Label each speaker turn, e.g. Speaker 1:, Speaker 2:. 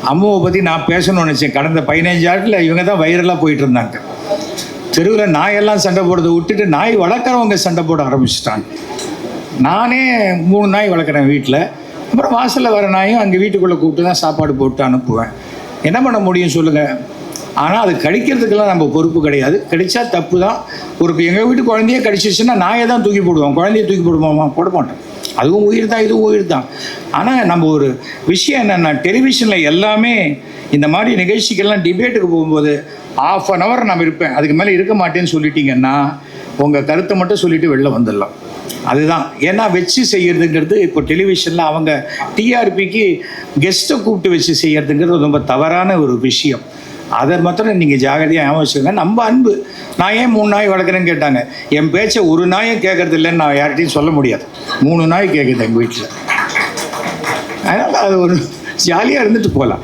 Speaker 1: அம்மாவை பற்றி நான் பேசணும்னு நினச்சேன். கடந்த 15 ஆண்டில் இவங்க தான் வைரலாக போயிட்டு இருந்தாங்க. தெருவில் நாயெல்லாம் சண்டை போடுறதை விட்டுட்டு நாய் வளர்க்குறவங்க சண்டை போட ஆரம்பிச்சிட்டாங்க. நானே 3 நாய் வளர்க்குறேன் வீட்டில். அப்புறம் வாசலில் வர நாயும் அங்கே வீட்டுக்குள்ளே கூப்பிட்டு தான் சாப்பாடு போட்டு அனுப்புவேன். என்ன பண்ண முடியும் சொல்லுங்கள்? ஆனால் அது கடிக்கிறதுக்கெல்லாம் நம்ம பொறுப்பு கிடையாது. கடித்தா தப்பு தான். எங்கள் வீட்டு குழந்தைய கடிச்சிச்சுன்னா நாயை தான் தூக்கி போடுவோம். குழந்தைய தூக்கி போடுவோமா? போட மாட்டோம். அதுவும் உயிர் தான், இதுவும் உயிர் தான். ஆனால் நம்ம ஒரு விஷயம் என்னென்னா, டெலிவிஷனில் எல்லாமே இந்த மாதிரி நிகழ்ச்சிகள்லாம் டிபேட்டுக்கு போகும்போது ½ அன் ஹவர் நான் இருப்பேன், அதுக்கு மேலே இருக்க மாட்டேன்னு சொல்லிட்டீங்கன்னா உங்கள் கருத்தை மட்டும் சொல்லிவிட்டு வெளில வந்துடலாம். அதுதான். ஏன்னா வச்சு செய்கிறதுங்கிறது இப்போ டெலிவிஷனில் அவங்க டிஆர்பிக்கு கெஸ்ட்டை கூப்பிட்டு வச்சு செய்கிறதுங்கிறது ரொம்ப தவறான ஒரு விஷயம். அதை மாத்திரம் நீங்கள் ஜாகிரதையாக ஞாபகம் வச்சுக்கோங்க. நம்ம அன்பு. நான் ஏன் 3 நாய் வளர்க்குறேன்னு கேட்டாங்க. என் பேச்சை ஒரு நாயை கேட்கறது இல்லைன்னு நான் யார்கிட்டையும் சொல்ல முடியாது. 3 நாய் கேட்குது எங்கள் வீட்டில். அதனால் அது ஒரு ஜாலியாக இருந்துட்டு போகலாம்.